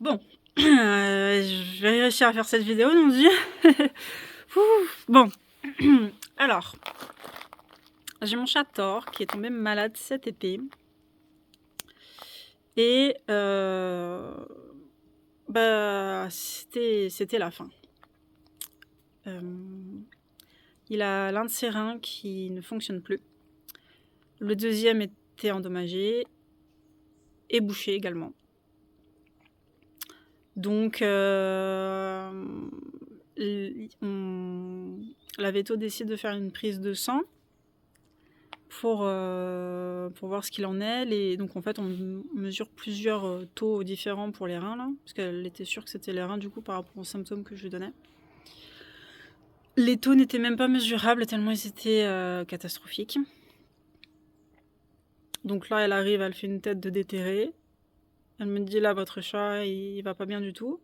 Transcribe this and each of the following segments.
Bon, je vais réussir à faire cette vidéo, mon Dieu. Bon, alors, j'ai mon chat Thor qui est tombé malade cet été. Et c'était la fin. Il a l'un de ses reins qui ne fonctionne plus. Le deuxième était endommagé et bouché également. Donc, la véto décide de faire une prise de sang pour voir ce qu'il en est. Donc, en fait, on mesure plusieurs taux différents pour les reins, là, parce qu'elle était sûre que c'était les reins, du coup, par rapport aux symptômes que je lui donnais. Les taux n'étaient même pas mesurables, tellement ils étaient catastrophiques. Donc là, elle arrive, elle fait une tête de déterré. Elle me dit, là, votre chat, il va pas bien du tout.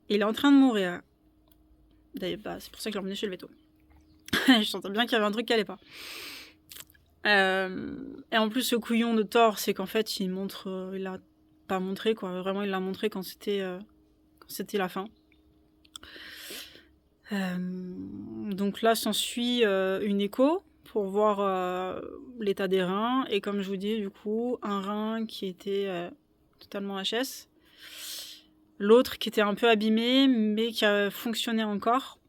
Il est en train de mourir. D'ailleurs, c'est pour ça que je l'ai emmené chez le veto. Je sentais bien qu'il y avait un truc qui allait pas. Et en plus, ce couillon de Thor, c'est qu'en fait, il a pas montré, quoi. Vraiment, il l'a montré quand c'était la fin. Donc là, s'ensuit une écho pour voir l'état des reins. Et comme je vous dis, du coup, un rein qui était totalement HS. L'autre qui était un peu abîmé, mais qui a fonctionné encore.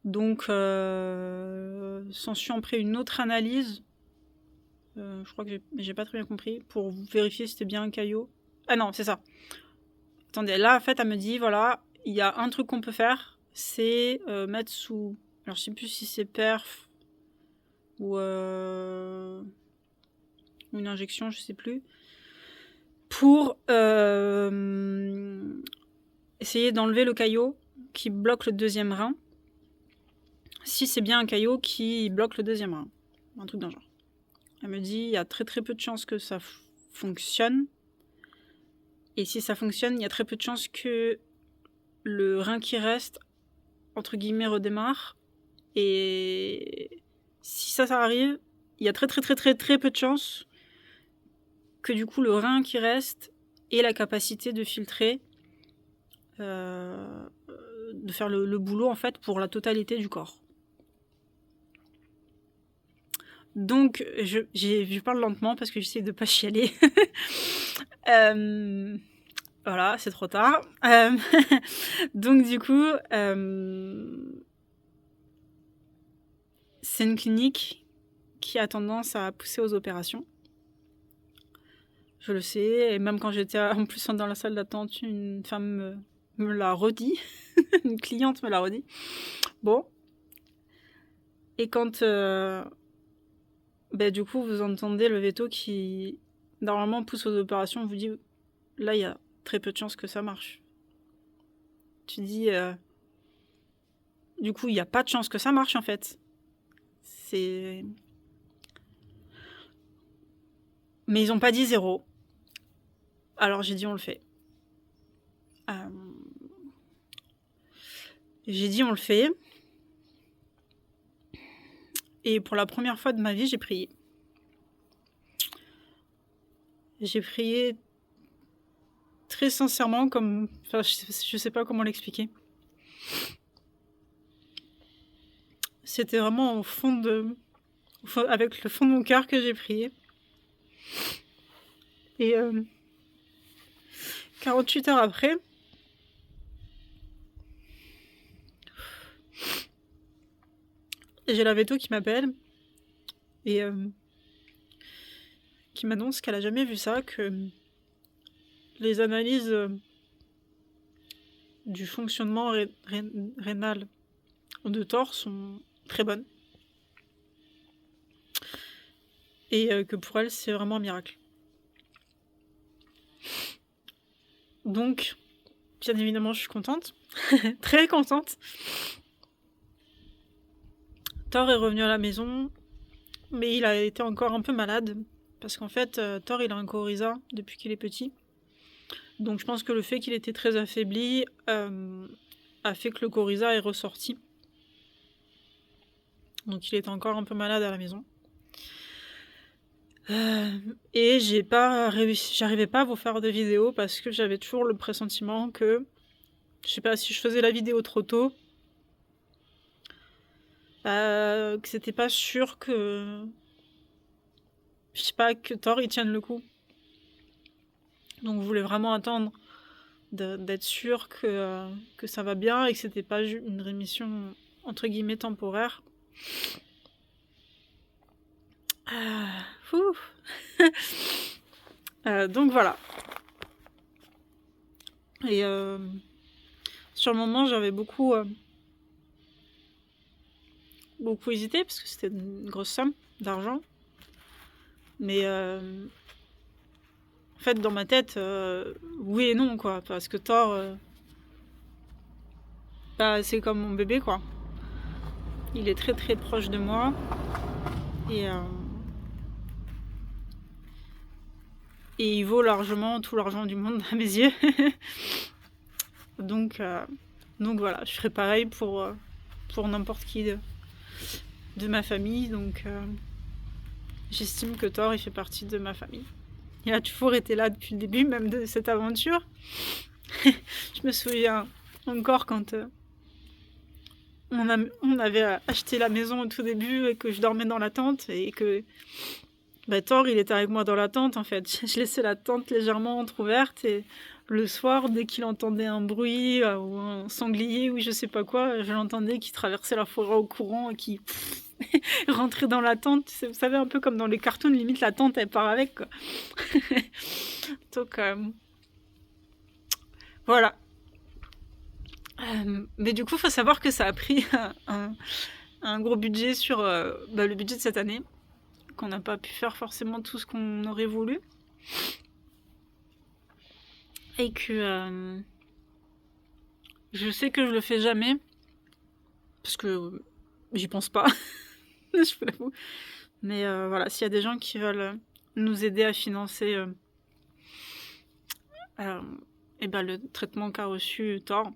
Donc, s'ensuit après une autre analyse. Je crois que j'ai pas très bien compris. Pour vérifier si c'était bien un caillot. Ah non, c'est ça. Attendez, là, en fait, elle me dit, voilà, il y a un truc qu'on peut faire. C'est mettre sous... Alors, je sais plus si c'est perf ou une injection, je sais plus. Pour essayer d'enlever le caillot qui bloque le deuxième rein. Si c'est bien un caillot qui bloque le deuxième rein. Un truc d'un genre. Elle me dit, il y a très très peu de chances que ça fonctionne. Et si ça fonctionne, il y a très peu de chances que le rein qui reste, entre guillemets, redémarre. Et si ça arrive, il y a très très très très très peu de chances que du coup le rein qui reste ait la capacité de filtrer, de faire le boulot en fait pour la totalité du corps. Donc je parle lentement parce que j'essaie de pas chialer. Voilà, c'est trop tard. Donc du coup, c'est une clinique qui a tendance à pousser aux opérations. Je le sais, et même quand j'étais en plus dans la salle d'attente, une femme me l'a redit. Une cliente me l'a redit. Bon. Et quand du coup vous entendez le veto qui normalement pousse aux opérations, on vous dit là il y a très peu de chances que ça marche. Tu dis du coup il n'y a pas de chance que ça marche en fait. Mais ils ont pas dit 0. Alors j'ai dit on le fait. J'ai dit on le fait. Et pour la première fois de ma vie, j'ai prié. J'ai prié très sincèrement, comme... Enfin, je sais pas comment l'expliquer. C'était vraiment au fond de... avec le fond de mon cœur que j'ai prié. Et 48 heures après... j'ai la veto qui m'appelle et qui m'annonce qu'elle a jamais vu ça, que les analyses du fonctionnement rénal de Thor sont très bonnes. Et que pour elle, c'est vraiment un miracle. Donc, bien évidemment, je suis contente. Très contente. Thor est revenu à la maison, mais il a été encore un peu malade. Parce qu'en fait, Thor, il a un coryza depuis qu'il est petit. Donc je pense que le fait qu'il était très affaibli a fait que le coryza est ressorti. Donc il était encore un peu malade à la maison. Et j'arrivais pas à vous faire de vidéo parce que j'avais toujours le pressentiment que, je sais pas, si je faisais la vidéo trop tôt, que c'était pas sûr que, je sais pas, que Thor il tienne le coup. Donc je voulais vraiment attendre d'être sûr que ça va bien et que c'était pas une rémission entre guillemets temporaire. Donc voilà. Et sur le moment, j'avais beaucoup hésité parce que c'était une grosse somme d'argent. Mais en fait, dans ma tête, oui et non, quoi. Parce que Thor, c'est comme mon bébé, quoi. Il est très très proche de moi. Et il vaut largement tout l'argent du monde à mes yeux. Donc voilà, je ferai pareil pour n'importe qui de ma famille. Donc j'estime que Thor, il fait partie de ma famille. Il a toujours été là depuis le début, même de cette aventure. Je me souviens encore quand on avait acheté la maison au tout début et que je dormais dans la tente et que Thor, il était avec moi dans la tente en fait. Je laissais la tente légèrement entrouverte et le soir, dès qu'il entendait un bruit ou un sanglier ou je sais pas quoi, je l'entendais qui traversait la forêt au courant et qui rentrait dans la tente. Vous savez, un peu comme dans les cartoons, limite la tente elle part avec quoi. Donc voilà. Mais du coup, il faut savoir que ça a pris un gros budget sur le budget de cette année, qu'on n'a pas pu faire forcément tout ce qu'on aurait voulu. Et que je sais que je le fais jamais, parce que j'y pense pas, je vous l'avoue. Mais voilà, s'il y a des gens qui veulent nous aider à financer le traitement qu'a reçu Thor,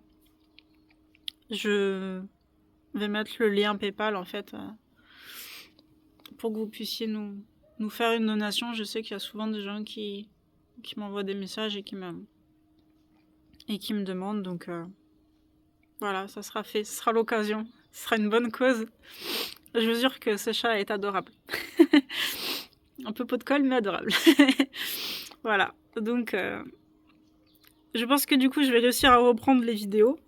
je vais mettre le lien PayPal en fait pour que vous puissiez nous faire une donation. Je sais qu'il y a souvent des gens qui m'envoient des messages et qui me demandent, donc voilà, ça sera fait, ce sera l'occasion, ce sera une bonne cause. Je vous jure que ce chat est adorable. Un peu pot de colle, mais adorable. Voilà, donc je pense que du coup je vais réussir à reprendre les vidéos.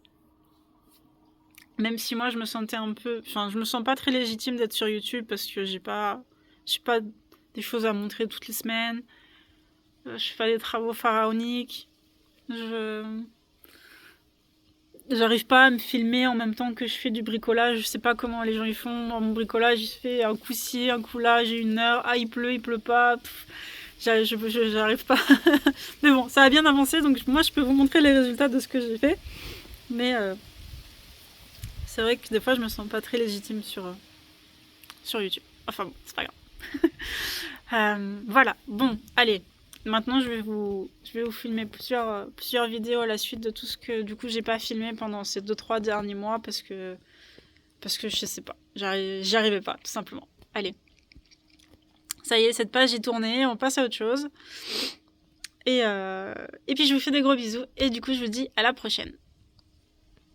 Même si moi je me sentais un peu... Enfin, je me sens pas très légitime d'être sur YouTube parce que j'ai pas des choses à montrer toutes les semaines. Je fais des travaux pharaoniques. J'arrive pas à me filmer en même temps que je fais du bricolage. Je sais pas comment les gens y font. Mon bricolage, il se fait un coup ci, un coup là, j'ai 1 heure. Ah, il pleut pas. J'arrive pas. Mais bon, ça a bien avancé, donc moi je peux vous montrer les résultats de ce que j'ai fait. Mais c'est vrai que des fois je me sens pas très légitime sur YouTube. Enfin bon, c'est pas grave. Voilà, bon, allez. Maintenant, je vais vous filmer plusieurs vidéos à la suite de tout ce que du coup j'ai pas filmé pendant ces 2-3 derniers mois parce que je sais pas, j'y arrivais pas, tout simplement. Allez. Ça y est, cette page est tournée, on passe à autre chose. Et puis je vous fais des gros bisous et du coup je vous dis à la prochaine.